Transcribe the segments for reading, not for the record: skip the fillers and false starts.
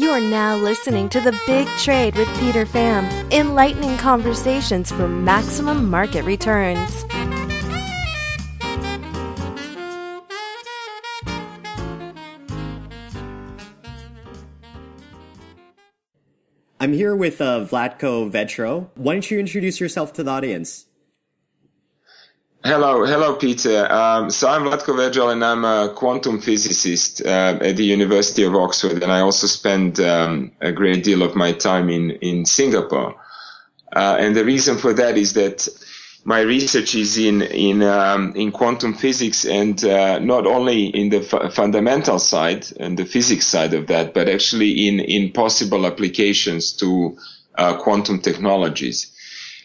You are now listening to The Big Trade with Peter Pham, enlightening conversations for maximum market returns. I'm here with Vlatko Vedral. Why don't you introduce yourself to the audience? Hello, Peter. So I'm Vlatko Vedral, and I'm a quantum physicist at the University of Oxford, and I also spend a great deal of my time in Singapore. And the reason for that is that my research is in quantum physics, and not only in the fundamental side and the physics side of that, but actually in possible applications to quantum technologies.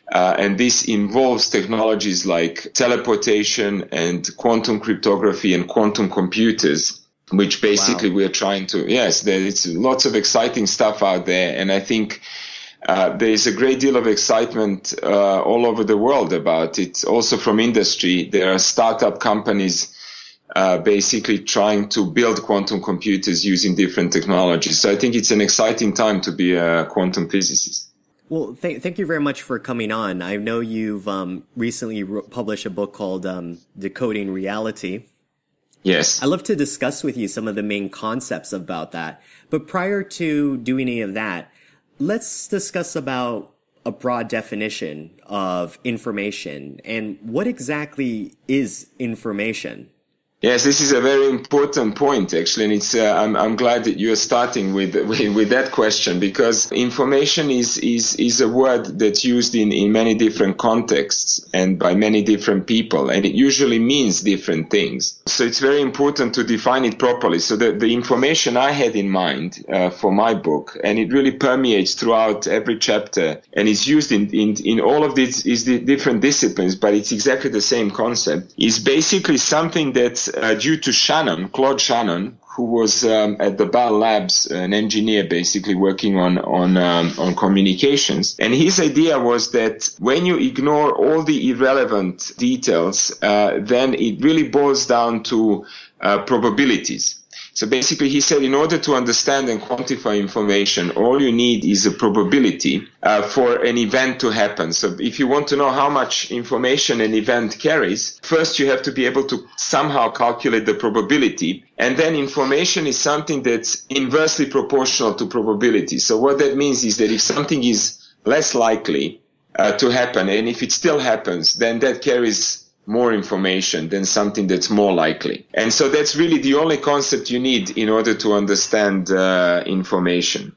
And this involves technologies like teleportation and quantum cryptography and quantum computers, which basically we're trying to, there's lots of exciting stuff out there. And I think there is a great deal of excitement all over the world about it. Also from industry, there are startup companies basically trying to build quantum computers using different technologies. So I think it's an exciting time to be a quantum physicist. Well, thank you very much for coming on. I know you've recently published a book called Decoding Reality. Yes. I'd love to discuss with you some of the main concepts about that. But prior to doing any of that, let's discuss about a broad definition of information and what exactly is information. Yes, this is a very important point, actually, and it's. I'm glad that you are starting with that question, because information is a word that's used in many different contexts and by many different people, and it usually means different things. So it's very important to define it properly. So the information I had in mind for my book, and it really permeates throughout every chapter, and is used in all of these the different disciplines, but it's exactly the same concept. Is basically something that's due to Claude Shannon, who was at the Bell Labs, an engineer basically working on communications. And his idea was that when you ignore all the irrelevant details, then it really boils down to probabilities. So basically, he said, in order to understand and quantify information, all you need is a probability for an event to happen. So if you want to know how much information an event carries, first you have to be able to somehow calculate the probability. And then information is something that's inversely proportional to probability. So what that means is that if something is less likely to happen, and if it still happens, then that carries more information than something that's more likely. And so that's really the only concept you need in order to understand information.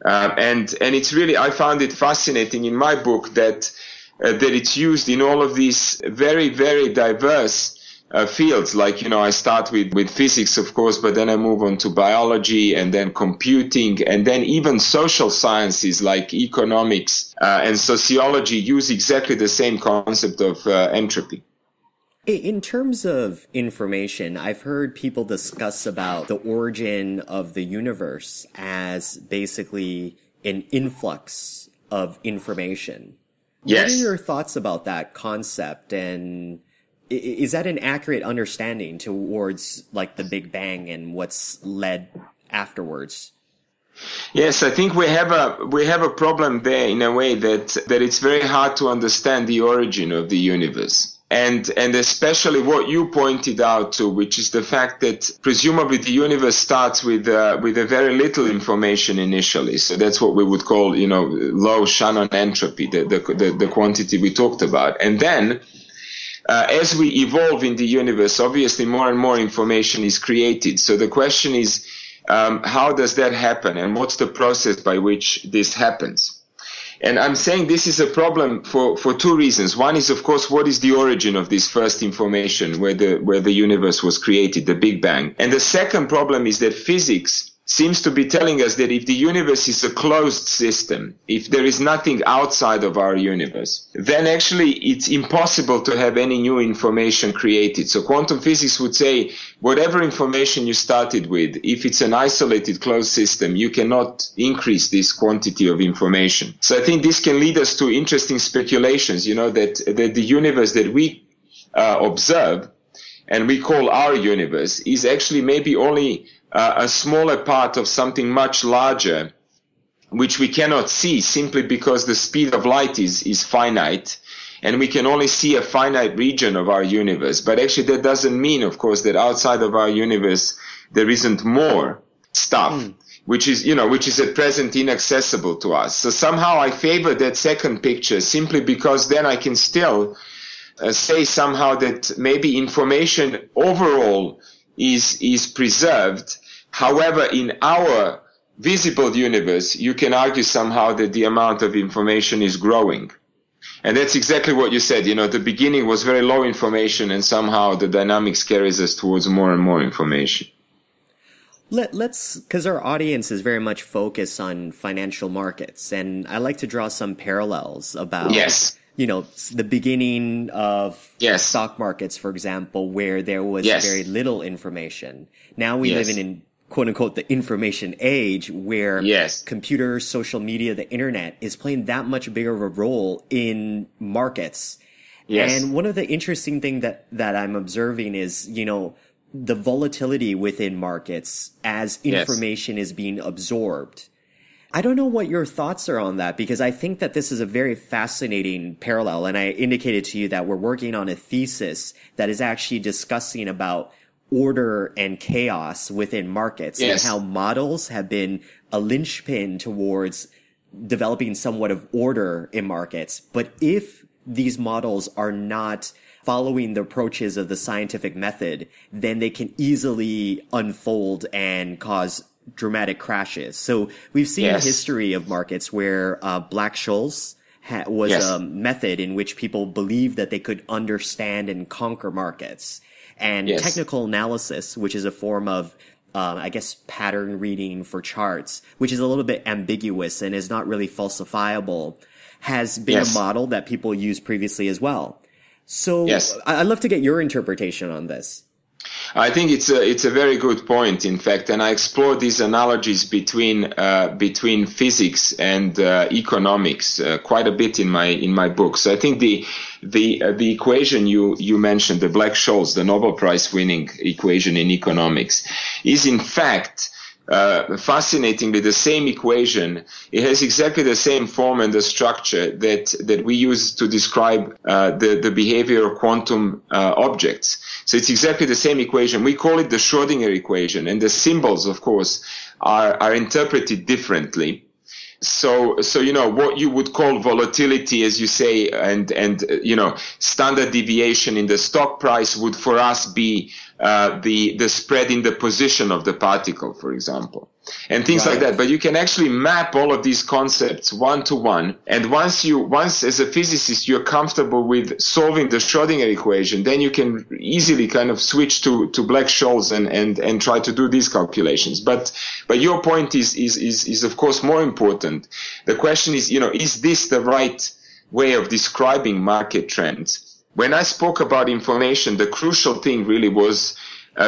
And it's really, I found it fascinating in my book that it's used in all of these very, very diverse fields. Like, I start with physics, of course, but then I move on to biology and then computing, and then even social sciences like economics and sociology use exactly the same concept of entropy. In terms of information, I've heard people discuss about the origin of the universe as basically an influx of information. Yes. What are your thoughts about that concept, and is that an accurate understanding towards like the Big Bang and what's led afterwards? Yes, I think we have a problem there in a way that it's very hard to understand the origin of the universe. And especially what you pointed out to, which is the fact that presumably the universe starts with a very little information initially. So that's what we would call, low Shannon entropy, the quantity we talked about. And then, as we evolve in the universe, obviously more and more information is created. So the question is, how does that happen, and what's the process by which this happens? And I'm saying this is a problem for two reasons. One is, of course, what is the origin of this first information where the universe was created, the Big Bang? And the second problem is that physics seems to be telling us that if the universe is a closed system, if there is nothing outside of our universe, then actually it's impossible to have any new information created. So quantum physics would say whatever information you started with, if it's an isolated closed system, you cannot increase this quantity of information. So I think this can lead us to interesting speculations, that the universe that we observe and we call our universe, is actually maybe only a smaller part of something much larger, which we cannot see simply because the speed of light is finite, and we can only see a finite region of our universe. But actually that doesn't mean, of course, that outside of our universe there isn't more stuff, which is at present inaccessible to us. So somehow I favor that second picture, simply because then I can still say somehow that maybe information overall is preserved. However, in our visible universe, you can argue somehow that the amount of information is growing. And that's exactly what you said. The beginning was very low information, and somehow the dynamics carries us towards more and more information. Let's, because our audience is very much focused on financial markets, and I like to draw some parallels about, the beginning of stock markets, for example, where there was very little information. Now we live in quote unquote the information age, where computers, social media, the internet is playing that much bigger of a role in markets. And one of the interesting things that I'm observing is, the volatility within markets as information is being absorbed. I don't know what your thoughts are on that, because I think that this is a very fascinating parallel. And I indicated to you that we're working on a thesis that is actually discussing about order and chaos within markets and how models have been a linchpin towards developing somewhat of order in markets. But if these models are not following the approaches of the scientific method, then they can easily unfold and cause dramatic crashes. So we've seen a history of markets where Black-Scholes was a method in which people believed that they could understand and conquer markets. And technical analysis, which is a form of, pattern reading for charts, which is a little bit ambiguous and is not really falsifiable, has been a model that people used previously as well. So I'd love to get your interpretation on this. I think it's a very good point, in fact, and I explore these analogies between physics and economics quite a bit in my book. So I think the equation you mentioned, the Black-Scholes, the Nobel Prize winning equation in economics, is in fact fascinatingly the same equation. It has exactly the same form and the structure that we use to describe the behavior of quantum objects. So it's exactly the same equation. We call it the Schrödinger equation, and the symbols, of course, are interpreted differently. So what you would call volatility, as you say, and standard deviation in the stock price would for us be the spread in the position of the particle, for example, and things like that. But you can actually map all of these concepts one to one. And once as a physicist you're comfortable with solving the Schrödinger equation, then you can easily kind of switch to Black-Scholes and try to do these calculations. But your point is of course more important. The question is this the right way of describing market trends? When I spoke about information, the crucial thing really was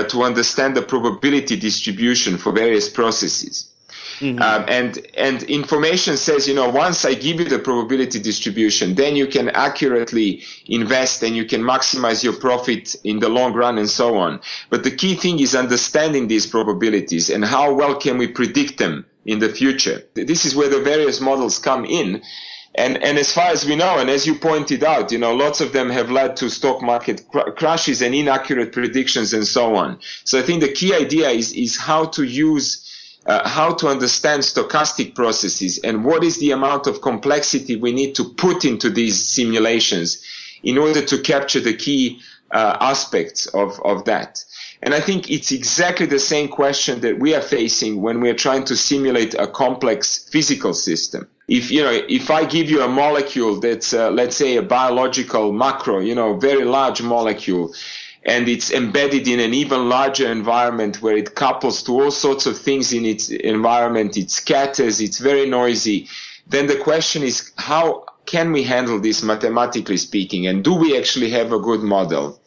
to understand the probability distribution for various processes. And information says, once I give you the probability distribution, then you can accurately invest and you can maximize your profit in the long run and so on. But the key thing is understanding these probabilities and how well can we predict them in the future. This is where the various models come in. And as far as we know, and as you pointed out, lots of them have led to stock market crashes and inaccurate predictions and so on. So I think the key idea is how to understand stochastic processes and what is the amount of complexity we need to put into these simulations in order to capture the key aspects of that. And I think it's exactly the same question that we are facing when we are trying to simulate a complex physical system. If I give you a molecule that's, let's say, a biological macro, very large molecule, and it's embedded in an even larger environment where it couples to all sorts of things in its environment, it scatters, it's very noisy, then the question is, how can we handle this mathematically speaking? And do we actually have a good model?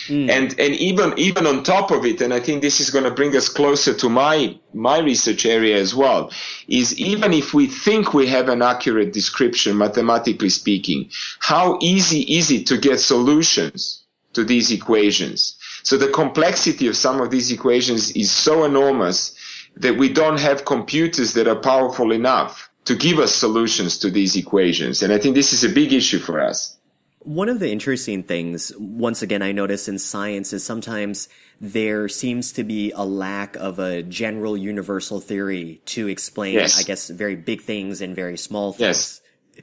And even on top of it, and I think this is going to bring us closer to my research area as well, is even if we think we have an accurate description, mathematically speaking, how easy is it to get solutions to these equations? So the complexity of some of these equations is so enormous that we don't have computers that are powerful enough to give us solutions to these equations. And I think this is a big issue for us. One of the interesting things, once again, I notice in science is sometimes there seems to be a lack of a general universal theory to explain, I guess, very big things and very small things.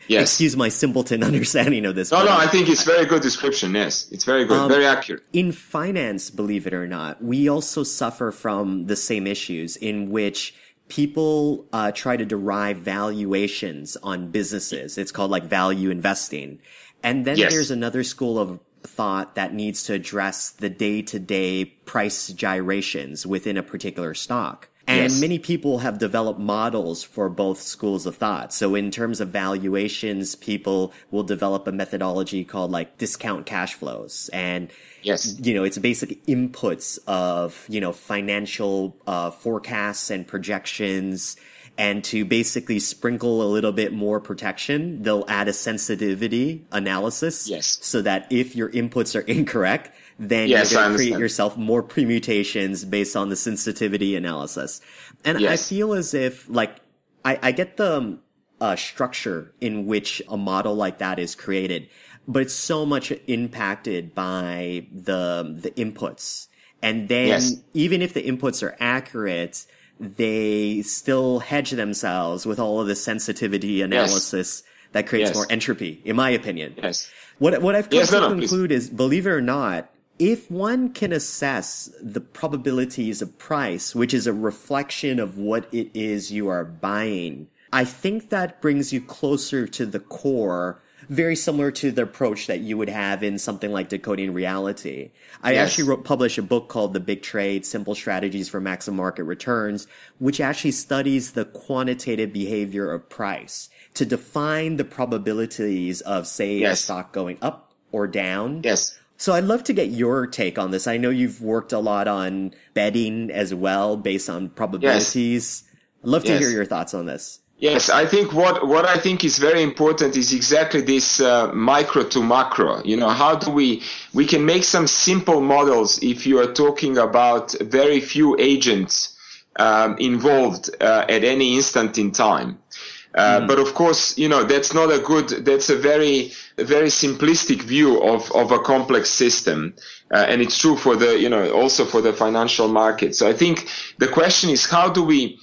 Yes. Excuse my simpleton understanding of this. No, I think it's very good description. Yes, it's very good, very accurate. In finance, believe it or not, we also suffer from the same issues in which people try to derive valuations on businesses. It's called like value investing. And then there's another school of thought that needs to address the day-to-day price gyrations within a particular stock. And many people have developed models for both schools of thought. So in terms of valuations, people will develop a methodology called like discount cash flows. And, it's basic inputs of, financial forecasts and projections. And to basically sprinkle a little bit more protection, they'll add a sensitivity analysis. So that if your inputs are incorrect, then you're going to create yourself more permutations based on the sensitivity analysis. And I feel as if, I get the structure in which a model like that is created, but it's so much impacted by the inputs. And then even if the inputs are accurate, they still hedge themselves with all of the sensitivity analysis that creates more entropy, in my opinion. What I've come to conclude is, believe it or not, if one can assess the probabilities of price, which is a reflection of what it is you are buying, I think that brings you closer to the core, very similar to the approach that you would have in something like decoding reality. I actually published a book called The Big Trade, Simple Strategies for Maximum Market Returns, which actually studies the quantitative behavior of price to define the probabilities of, say, a stock going up or down. So I'd love to get your take on this. I know you've worked a lot on betting as well, based on probabilities. I'd love to hear your thoughts on this. Yes, I think what I think is very important is exactly this micro to macro. How do we can make some simple models if you are talking about very few agents involved at any instant in time. But of course, that's not that's a very, very simplistic view of a complex system. And it's true for also for the financial market. So I think the question is, how do we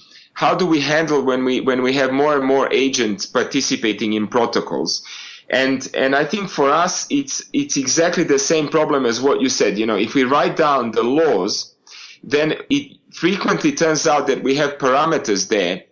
handle when we have more and more agents participating in protocols? And I think for us, it's exactly the same problem as what you said. If we write down the laws, then it frequently turns out that we have parameters there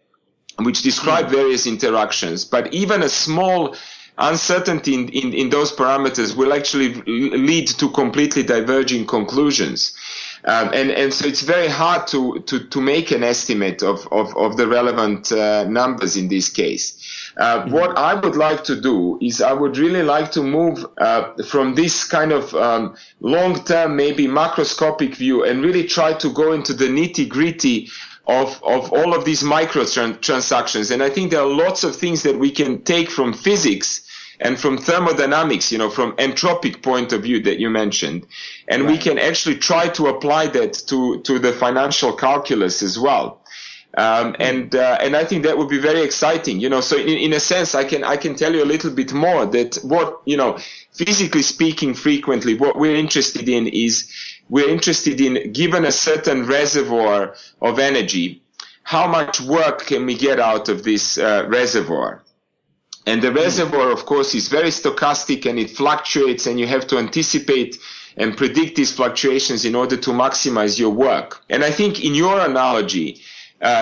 which describe various interactions, but even a small uncertainty in those parameters will actually lead to completely diverging conclusions. And so it's very hard to make an estimate of the relevant numbers in this case. What I would like to do is I would really like to move from this kind of long-term, maybe macroscopic view, and really try to go into the nitty-gritty of all of these micro transactions. And I think there are lots of things that we can take from physics and from thermodynamics, from entropic point of view that you mentioned. And we can actually try to apply that to the financial calculus as well. And I think that would be very exciting, so in a sense, I can tell you a little bit more that what, physically speaking, frequently, what we're interested in is given a certain reservoir of energy, how much work can we get out of this reservoir? And the reservoir, of course, is very stochastic and it fluctuates, and you have to anticipate and predict these fluctuations in order to maximize your work. And I think in your analogy,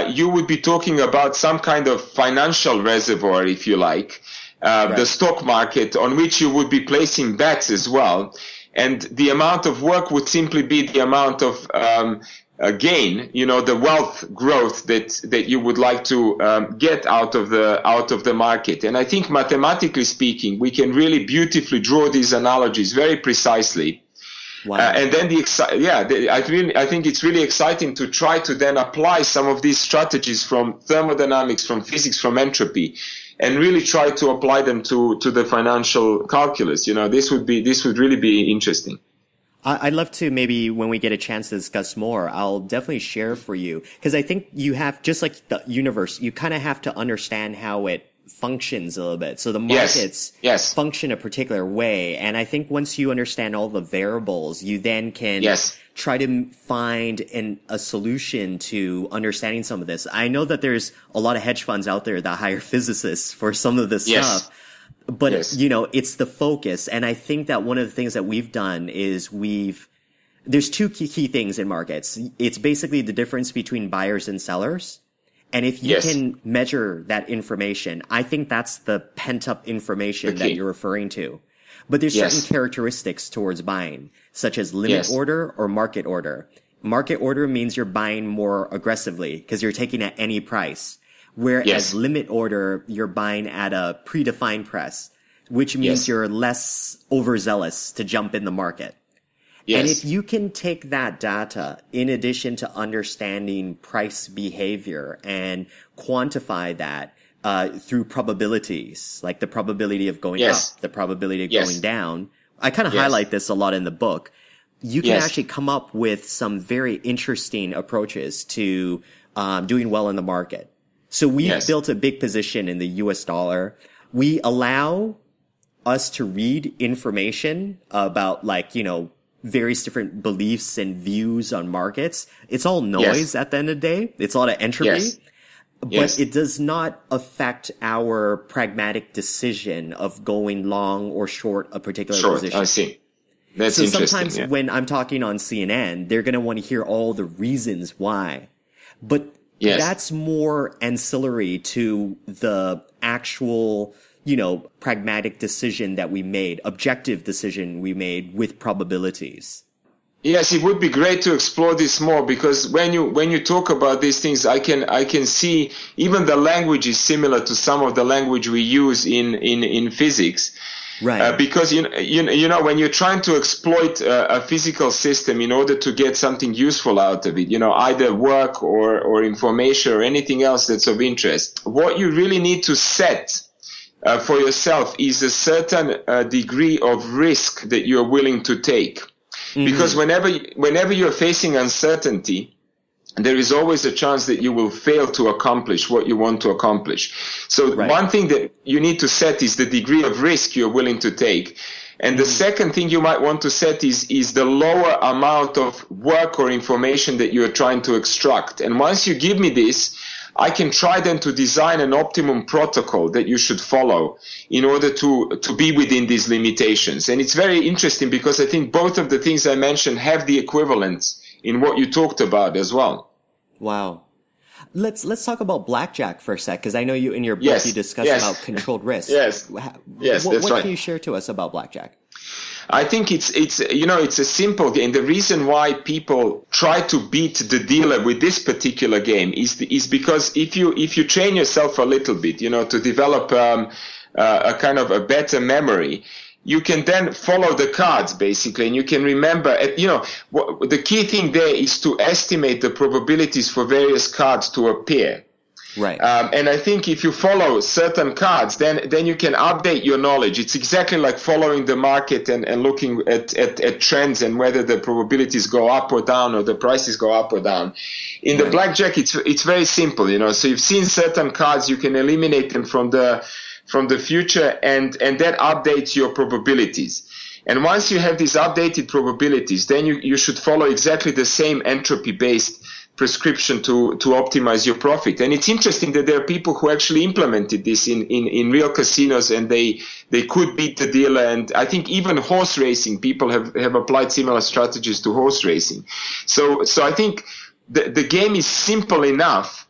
you would be talking about some kind of financial reservoir, if you like, the stock market, on which you would be placing bets as well. And the amount of work would simply be the amount of gain, the wealth growth that you would like to get out of the market. And I think mathematically speaking, we can really beautifully draw these analogies very precisely. Wow. And then I think it's really exciting to try to then apply some of these strategies from thermodynamics, from physics, from entropy, and really try to apply them to the financial calculus. This would really be interesting. I'd love to, maybe when we get a chance to discuss more, I'll definitely share for you. Because I think you have, just like the universe, you kind of have to understand how it functions a little bit. So the markets function a particular way. And I think once you understand all the variables, you then can try to find a solution to understanding some of this. I know that there's a lot of hedge funds out there that hire physicists for some of this stuff. But, it's the focus. And I think that one of the things that we've done is there's two key things in markets. It's basically the difference between buyers and sellers. And if you can measure that information, I think that's the pent up information that you're referring to. But there's certain characteristics towards buying, such as limit order or market order. Market order means you're buying more aggressively because you're taking at any price. Whereas limit order, you're buying at a predefined price, which means you're less overzealous to jump in the market. And if you can take that data in addition to understanding price behavior and quantify that through probabilities, like the probability of going up, the probability of going down. I kind of highlight this a lot in the book. You can actually come up with some very interesting approaches to doing well in the market. So we've built a big position in the US dollar. We allow us to read information about various different beliefs and views on markets. It's all noise at the end of the day. It's a lot of entropy. But it does not affect our pragmatic decision of going long or short a particular position. I see. That's so interesting. Sometimes when I'm talking on CNN, they're going to want to hear all the reasons why. But that's more ancillary to the actual, pragmatic decision that we made, objective decision we made with probabilities. Yes, it would be great to explore this more, because when you talk about these things, I can see even the language is similar to some of the language we use in physics. Right. Because when you're trying to exploit a physical system in order to get something useful out of it, either work or information or anything else that's of interest, what you really need to set for yourself is a certain degree of risk that you're willing to take. Because whenever you're facing uncertainty, there is always a chance that you will fail to accomplish what you want to accomplish. So one thing that you need to set is the degree of risk you're willing to take. And the second thing you might want to set is the lower amount of work or information that you're trying to extract. And once you give me this, I can try then to design an optimum protocol that you should follow in order to be within these limitations. And it's very interesting because I think both of the things I mentioned have the equivalence in what you talked about as well. Wow. Let's talk about blackjack for a sec, because I know you in your book you discuss about controlled risk. What can you share to us about blackjack? I think it's a simple game. The reason why people try to beat the dealer with this particular game is because if you train yourself a little bit, to develop a kind of a better memory, you can then follow the cards basically, and you can remember. The key thing there is to estimate the probabilities for various cards to appear. Right. And I think if you follow certain cards, then you can update your knowledge. It's exactly like following the market and looking at trends and whether the probabilities go up or down or the prices go up or down. In the blackjack, it's very simple, So you've seen certain cards, you can eliminate them from the future, and that updates your probabilities. And once you have these updated probabilities, then you should follow exactly the same entropy-based prescription to optimize your profit. And it's interesting that there are people who actually implemented this in real casinos, and they could beat the dealer. And I think even horse racing, people have applied similar strategies to horse racing. So I think the game is simple enough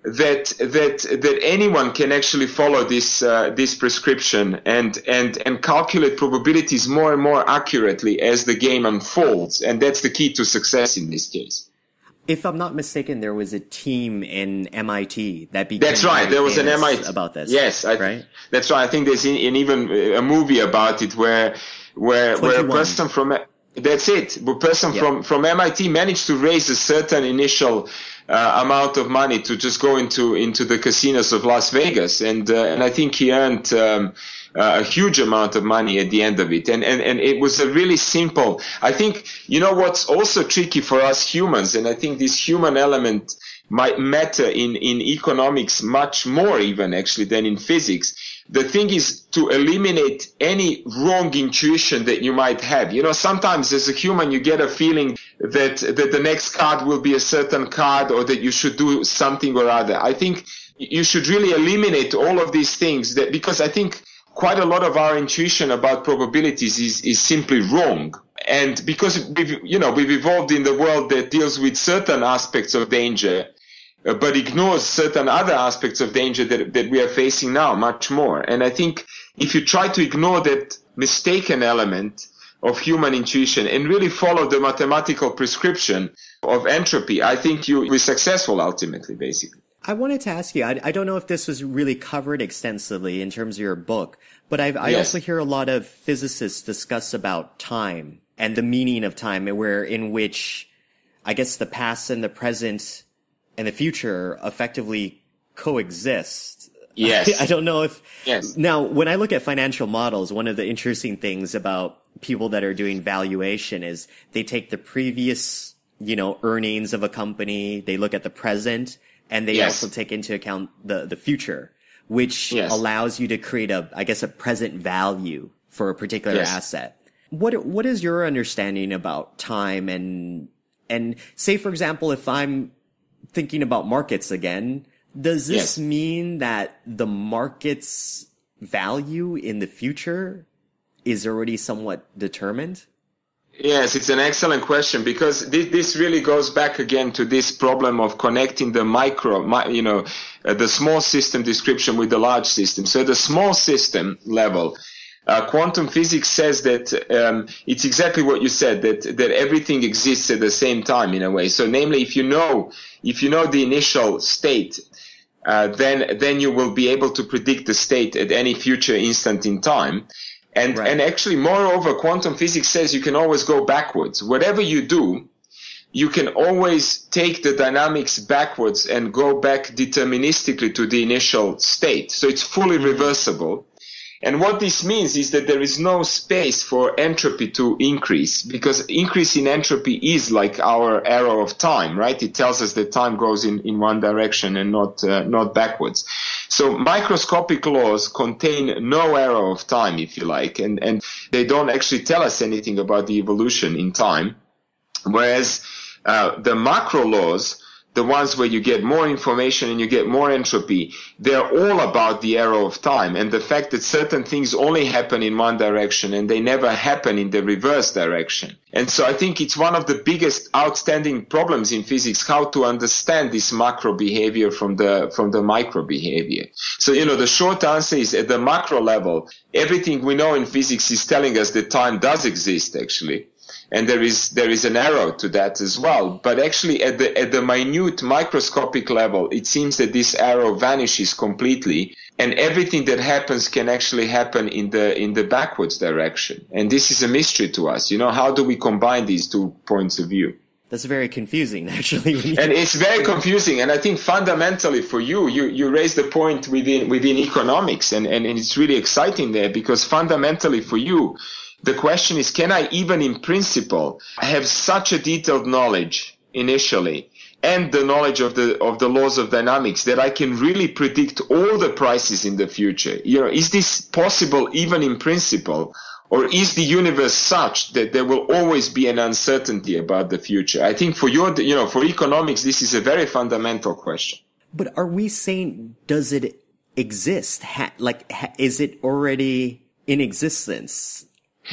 that anyone can actually follow this prescription and calculate probabilities more and more accurately as the game unfolds. And that's the key to success in this case. If I'm not mistaken, there was a team in MIT that became That's right. There was an MIT about this. Yes, right. That's right. I think there's even a movie about it where a person from That's it. A person from MIT managed to raise a certain initial amount of money to just go into the casinos of Las Vegas, and I think he earned a huge amount of money at the end of it. And it was a really simple. I think what's also tricky for us humans, and I think this human element might matter in economics much more even actually than in physics. The thing is to eliminate any wrong intuition that you might have. Sometimes as a human you get a feeling that the next card will be a certain card, or that you should do something or other. I think you should really eliminate all of these things, because I think quite a lot of our intuition about probabilities is simply wrong. And because we've evolved in the world that deals with certain aspects of danger, but ignores certain other aspects of danger that we are facing now much more. And I think if you try to ignore that mistaken element of human intuition and really follow the mathematical prescription of entropy, I think you'll be successful ultimately, basically. I wanted to ask you, I don't know if this was really covered extensively in terms of your book, but I also hear a lot of physicists discuss about time and the meaning of time, in which I guess the past and the present and the future effectively coexist. Yes. I don't know if... Yes. Now, when I look at financial models, one of the interesting things about people that are doing valuation is they take the previous, earnings of a company, they look at the present, and they also take into account the future, which allows you to create a present value for a particular asset. What is your understanding about time and say, for example, if I'm thinking about markets again, does this mean that the market's value in the future is already somewhat determined? Yes, it's an excellent question, because this really goes back again to this problem of connecting the the small system description with the large system. So the small system level, quantum physics says that it's exactly what you said, that everything exists at the same time in a way. So namely, if you know the initial state, then you will be able to predict the state at any future instant in time. And actually, moreover, quantum physics says you can always go backwards. Whatever you do, you can always take the dynamics backwards and go back deterministically to the initial state. So it's fully reversible. And what this means is that there is no space for entropy to increase, because increase in entropy is like our arrow of time, right? It tells us that time goes in one direction and not backwards. So microscopic laws contain no arrow of time, if you like, and they don't actually tell us anything about the evolution in time. Whereas the macro laws, the ones where you get more information and you get more entropy, they're all about the arrow of time and the fact that certain things only happen in one direction and they never happen in the reverse direction. And so I think it's one of the biggest outstanding problems in physics, how to understand this macro behavior from the micro behavior. So, the short answer is at the macro level, everything we know in physics is telling us that time does exist, actually. And there is an arrow to that as well. But actually at the minute microscopic level, it seems that this arrow vanishes completely, and everything that happens can actually happen in the backwards direction. And this is a mystery to us. How do we combine these two points of view? That's very confusing, actually. And it's very confusing. And I think fundamentally for you raised the point within economics, and it's really exciting there, because fundamentally for you, the question is, can I even in principle have such a detailed knowledge initially and the knowledge of the laws of dynamics that I can really predict all the prices in the future? Is this possible even in principle? Or is the universe such that there will always be an uncertainty about the future? I think for for economics, this is a very fundamental question. But are we saying, does it exist? Is it already in existence?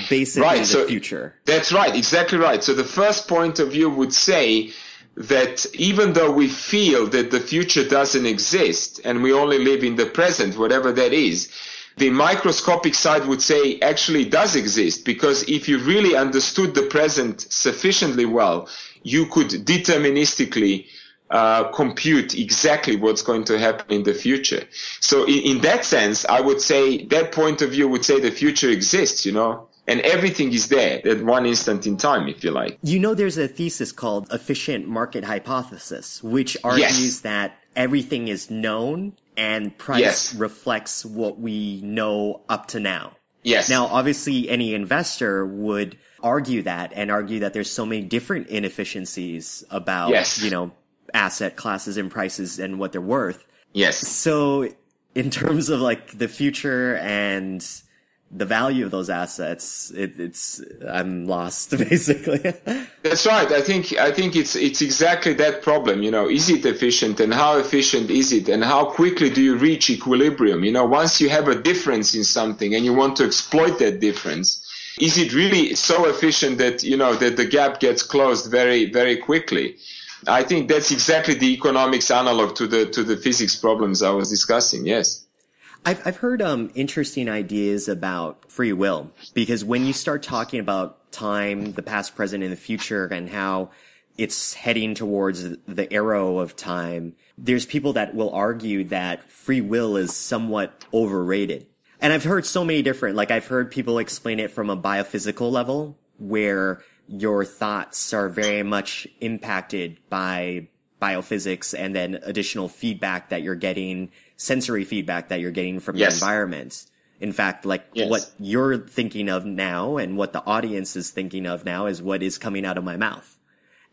Basically the future. That's right, exactly right. So the first point of view would say that even though we feel that the future doesn't exist and we only live in the present, whatever that is, the microscopic side would say actually it does exist, because if you really understood the present sufficiently well, you could deterministically compute exactly what's going to happen in the future. So in that sense, I would say that point of view would say the future exists, and everything is there at one instant in time, if you like. You know, there's a thesis called efficient market hypothesis, which argues that everything is known and price reflects what we know up to now. Yes. Now, obviously, any investor would argue that there's so many different inefficiencies about, asset classes and prices and what they're worth. Yes. So in terms of like the future and the value of those assets, I'm lost basically. That's right. I think it's exactly that problem. Is it efficient, and how efficient is it, and how quickly do you reach equilibrium? Once you have a difference in something and you want to exploit that difference, is it really so efficient that, that the gap gets closed very, very quickly? I think that's exactly the economics analog to the physics problems I was discussing. Yes. I've heard interesting ideas about free will, because when you start talking about time, the past, present, and the future, and how it's heading towards the arrow of time, there's people that will argue that free will is somewhat overrated. And I've heard so many different, I've heard people explain it from a biophysical level, where your thoughts are very much impacted by biophysics and then additional feedback that you're getting, sensory feedback that you're getting from your environment. In fact, what you're thinking of now and what the audience is thinking of now is what is coming out of my mouth.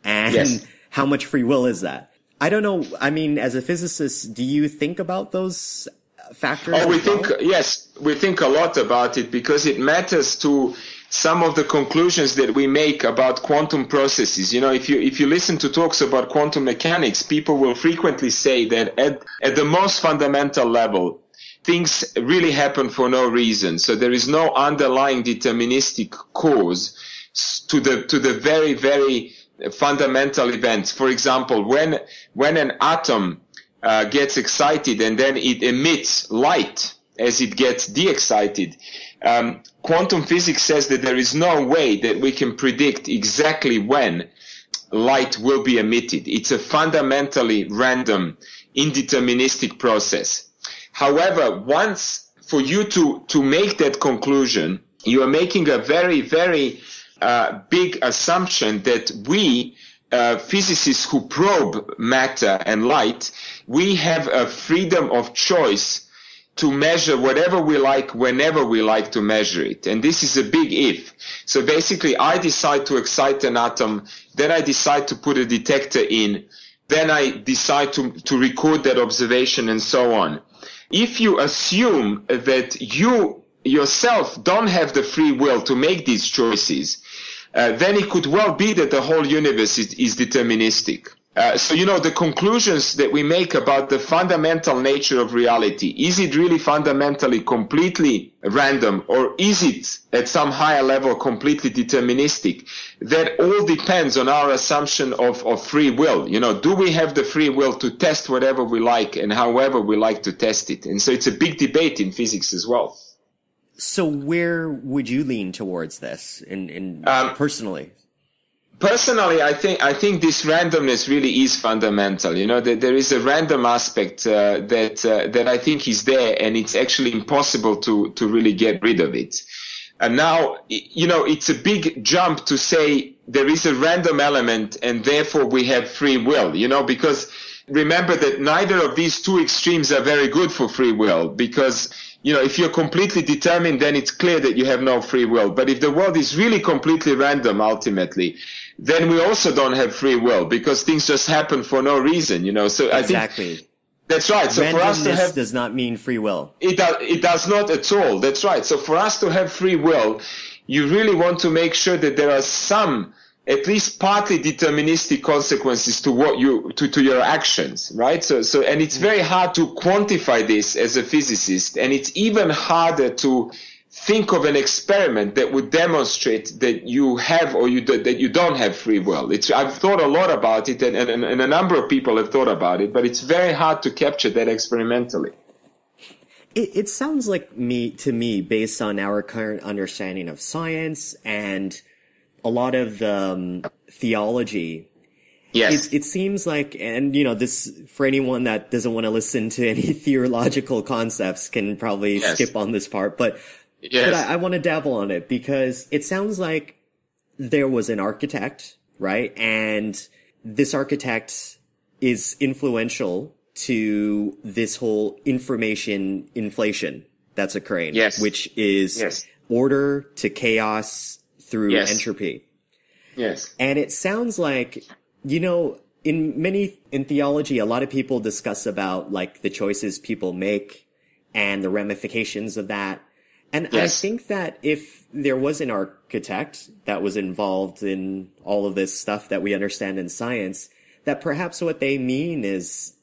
And how much free will is that? I don't know. I mean, as a physicist, do you think about those factors? Oh, we think a lot about it, because it matters to some of the conclusions that we make about quantum processes. If you listen to talks about quantum mechanics, people will frequently say that at the most fundamental level, things really happen for no reason. So there is no underlying deterministic cause to the very, very fundamental events. For example, when an atom gets excited and then it emits light as it gets de-excited, quantum physics says that there is no way that we can predict exactly when light will be emitted. It's a fundamentally random, indeterministic process. However, for you to make that conclusion, you are making a very, very big assumption that we, physicists who probe matter and light, we have a freedom of choice to measure whatever we like, whenever we like to measure it. And this is a big if. So basically, I decide to excite an atom, then I decide to put a detector in, then I decide to record that observation, and so on. If you assume that you yourself don't have the free will to make these choices, then it could well be that the whole universe is deterministic. So the conclusions that we make about the fundamental nature of reality, is it really fundamentally completely random, or is it at some higher level completely deterministic? That all depends on our assumption of free will. Do we have the free will to test whatever we like and however we like to test it? And so it's a big debate in physics as well. So where would you lean towards this in personally? Personally, I think this randomness really is fundamental. That there is a random aspect that I think is there, and it's actually impossible to really get rid of it. And now, it's a big jump to say there is a random element and therefore we have free will, because remember that neither of these two extremes are very good for free will, because if you're completely determined, then it's clear that you have no free will. But if the world is really completely random, ultimately, then we also don't have free will, because things just happen for no reason, So exactly. I think that's right. So for us to have, does not mean free will. It does not at all. That's right. So for us to have free will, you really want to make sure that there are some, at least partly deterministic consequences to to your actions, right? So and it's very hard to quantify this as a physicist, and it's even harder to think of an experiment that would demonstrate that you have that you don't have free will. I've thought a lot about it, and a number of people have thought about it, but it's very hard to capture that experimentally. It sounds like to me, based on our current understanding of science and a lot of the theology. Yes. It seems like, and this, for anyone that doesn't want to listen to any theological concepts, can probably skip on this part, but Yes. But I want to dabble on it because it sounds like there was an architect, right? And this architect is influential to this whole information inflation that's occurring, yes. which is yes. order to chaos through yes. entropy. Yes. And it sounds like, you know, in theology, a lot of people discuss about like the choices people make and the ramifications of that. And yes. I think that if there was an architect that was involved in all of this stuff that we understand in science, that perhaps what they mean is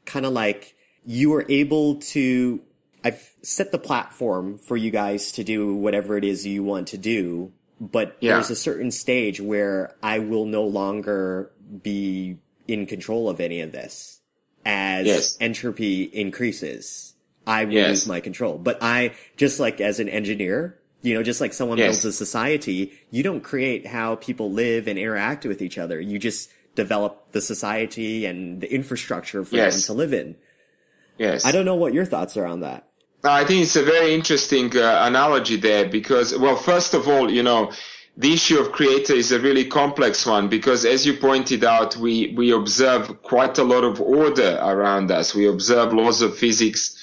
kind of like you were able to, I've set the platform for you guys to do whatever it is you want to do, but there's a certain stage where I will no longer be in control of any of this. As entropy increases, I will lose my control. But I, just like as an engineer, you know, just like someone builds a society, you don't create how people live and interact with each other. You just develop the society and the infrastructure for them to live in. Yes. I don't know what your thoughts are on that. I think it's a very interesting analogy there because, well, first of all, you know, the issue of creator is a really complex one because, as you pointed out, we observe quite a lot of order around us. We observe laws of physics.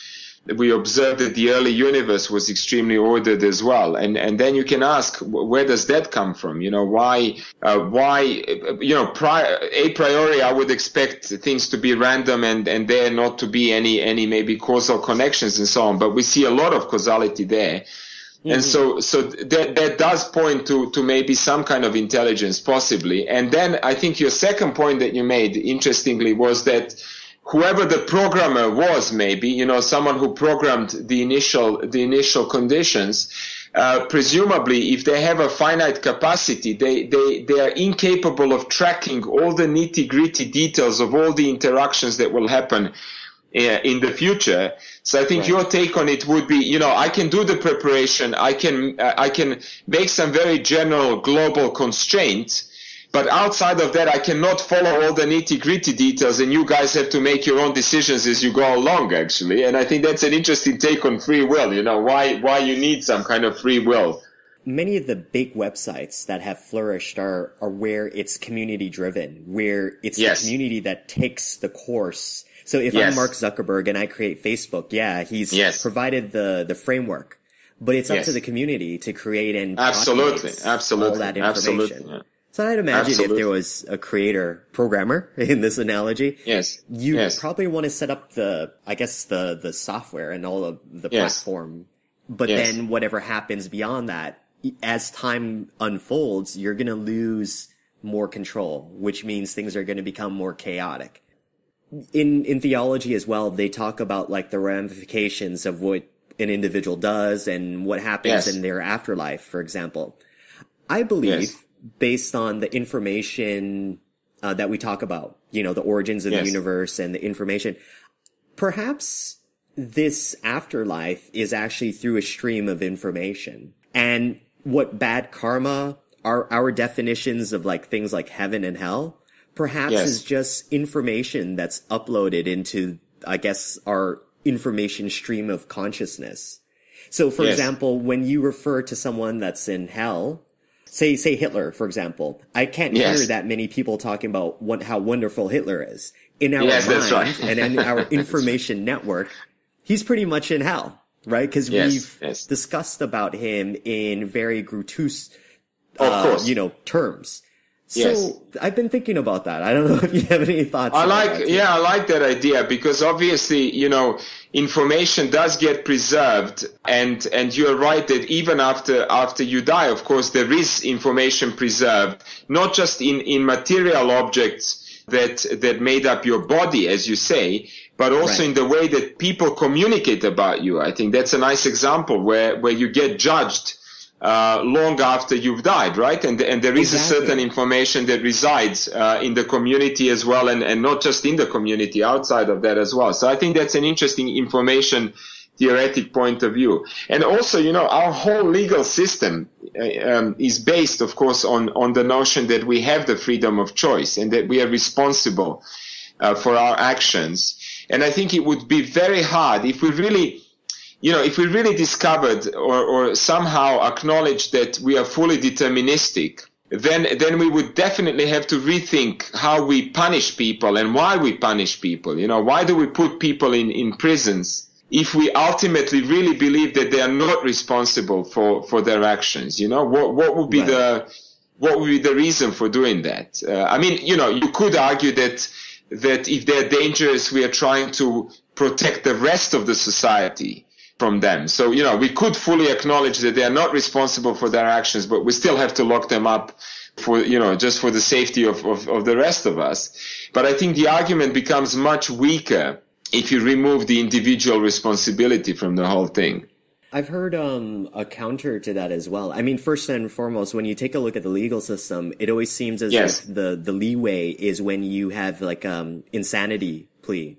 We observe that the early universe was extremely ordered as well. And then you can ask, where does that come from? You know, why, you know, a priori, I would expect things to be random and there not to be any maybe causal connections and so on. But we see a lot of causality there. Mm-hmm. And so that does point to maybe some kind of intelligence possibly. And then I think your second point that you made, interestingly, was that whoever the programmer was, maybe, you know, someone who programmed the initial conditions, presumably if they have a finite capacity, they are incapable of tracking all the nitty-gritty details of all the interactions that will happen in the future. So I think your take on it would be, you know, I can do the preparation, I can make some very general global constraints, but outside of that, I cannot follow all the nitty-gritty details, and you guys have to make your own decisions as you go along, actually. And I think that's an interesting take on free will, you know, why you need some kind of free will. Many of the big websites that have flourished are where it's community-driven, where it's the community that takes the course. So if I'm Mark Zuckerberg and I create Facebook, he's provided the framework, but it's up to the community to create and absolutely all that information. Absolutely. So I'd imagine if there was a creator programmer in this analogy, you probably want to set up the software and all of the platform. But then whatever happens beyond that, as time unfolds, you're going to lose more control, which means things are going to become more chaotic. In theology as well, they talk about like the ramifications of what an individual does and what happens in their afterlife, for example. I believe based on the information that we talk about, you know, the origins of the universe and the information, perhaps this afterlife is actually through a stream of information. And what bad karma are, our definitions of like things like heaven and hell, perhaps is just information that's uploaded into, I guess, our information stream of consciousness. So, for example, when you refer to someone that's in hell, say Hitler, for example, I can't hear that many people talking about how wonderful Hitler is. In our mind and in our information network, he's pretty much in hell, right? Because we've discussed about him in very gratuitous, terms. So I've been thinking about that. I don't know if you have any thoughts. I like that idea because obviously, you know, information does get preserved and you're right that even after you die, of course, there is information preserved, not just in material objects that made up your body, as you say, but also in the way that people communicate about you. I think that's a nice example where you get judged long after you've died, right? And there is a certain information that resides in the community as well, and not just in the community, outside of that as well. So I think that's an interesting information theoretic point of view. And also, you know, our whole legal system is based, of course, on the notion that we have the freedom of choice and that we are responsible for our actions. And I think it would be very hard if we really if we really discovered or somehow acknowledged that we are fully deterministic, then we would definitely have to rethink how we punish people and why we punish people. Why do we put people in prisons if we ultimately really believe that they are not responsible for their actions? What would be the reason for doing that? You could argue that if they're dangerous, we are trying to protect the rest of the society from them. So, we could fully acknowledge that they are not responsible for their actions, but we still have to lock them up for, just for the safety of the rest of us. But I think the argument becomes much weaker if you remove the individual responsibility from the whole thing. I've heard a counter to that as well. I mean, first and foremost, when you take a look at the legal system, it always seems as if the leeway is when you have like insanity plea.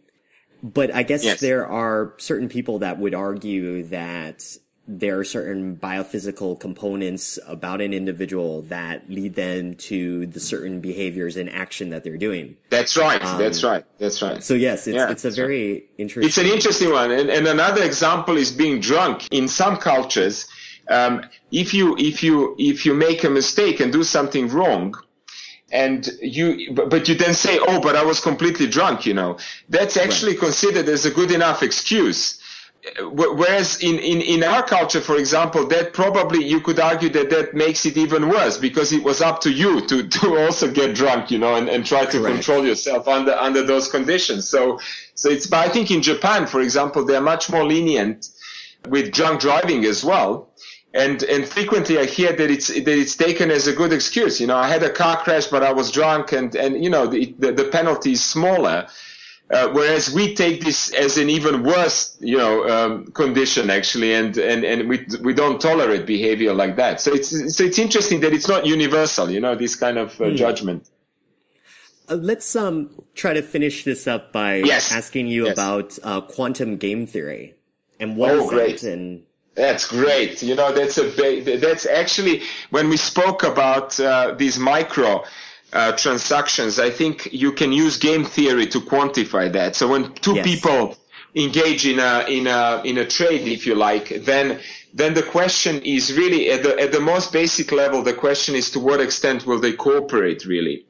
But I guess there are certain people that would argue that there are certain biophysical components about an individual that lead them to the certain behaviors and action that they're doing. That's right. That's right. So yes, it's a very interesting. It's an interesting one. And another example is being drunk. In some cultures, if you make a mistake and do something wrong, but you then say, oh, but I was completely drunk, that's actually considered as a good enough excuse. Whereas in our culture, for example, that probably you could argue that makes it even worse because it was up to you to also get drunk, and try to control yourself under those conditions. So but I think in Japan, for example, they're much more lenient with drunk driving as well. And frequently I hear that it's taken as a good excuse. I had a car crash, but I was drunk, and the penalty is smaller. Whereas we take this as an even worse, condition actually, and we don't tolerate behavior like that. So it's interesting that it's not universal, this kind of judgment. Let's try to finish this up by asking you about quantum game theory and what is great. that and. That's great. That's actually when we spoke about these micro transactions. I think you can use game theory to quantify that. So when two people engage in a trade, if you like, then the question is really at the most basic level. The question is to what extent will they cooperate really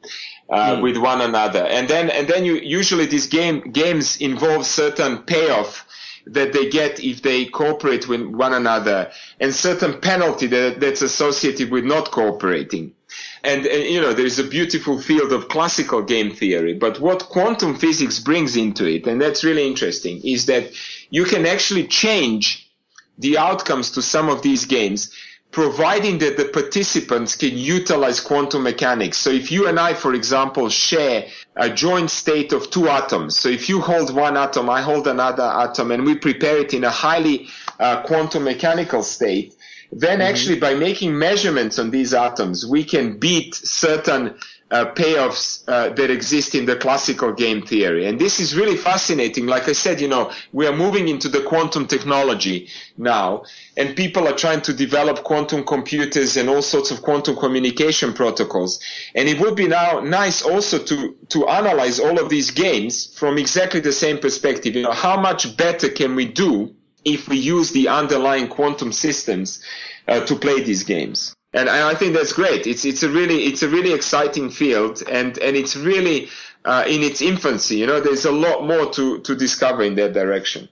with one another, and then you usually these games involve certain payoff that they get if they cooperate with one another, and certain penalty that's associated with not cooperating. And there is a beautiful field of classical game theory, but what quantum physics brings into it, and that's really interesting, is that you can actually change the outcomes to some of these games, providing that the participants can utilize quantum mechanics. So if you and I, for example, share a joint state of two atoms, so if you hold one atom, I hold another atom, and we prepare it in a highly quantum mechanical state, then actually by making measurements on these atoms, we can beat certain payoffs that exist in the classical game theory. And this is really fascinating. Like I said, we are moving into the quantum technology now, and people are trying to develop quantum computers and all sorts of quantum communication protocols. And it would be now nice also to analyze all of these games from exactly the same perspective. How much better can we do if we use the underlying quantum systems to play these games? And I think that's great. It's a really exciting field, and it's really in its infancy. There's a lot more to discover in that direction.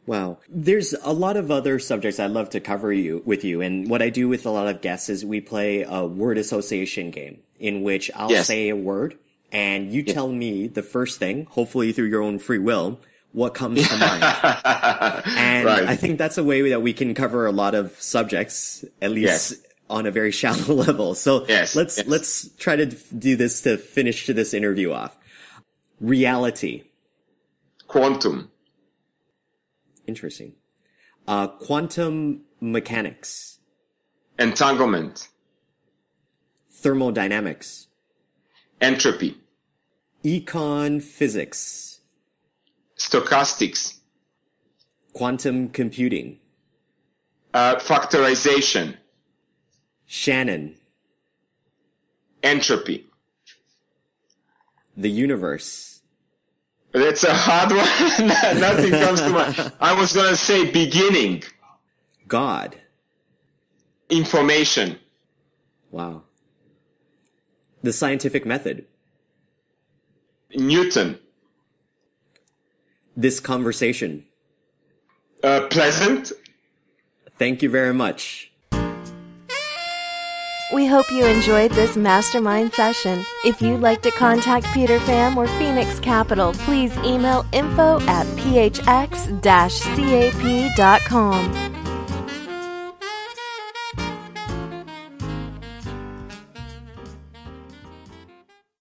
Wow. There's a lot of other subjects I'd love to cover with you. And what I do with a lot of guests is we play a word association game in which I'll say a word and you tell me the first thing, hopefully through your own free will, what comes to mind. And I think that's a way that we can cover a lot of subjects, at least on a very shallow level. So let's try to do this to finish this interview off. Reality. Quantum. Interesting. Quantum mechanics. Entanglement. Thermodynamics. Entropy. Econ physics. Stochastics. Quantum computing. Factorization. Shannon. Entropy. The universe. That's a hard one. Nothing comes to mind. I was going to say beginning. God. Information. Wow. The scientific method. Newton. This conversation. Pleasant. Thank you very much. We hope you enjoyed this mastermind session. If you'd like to contact Peter Pham or Phoenix Capital, please email info@phx-cap.com.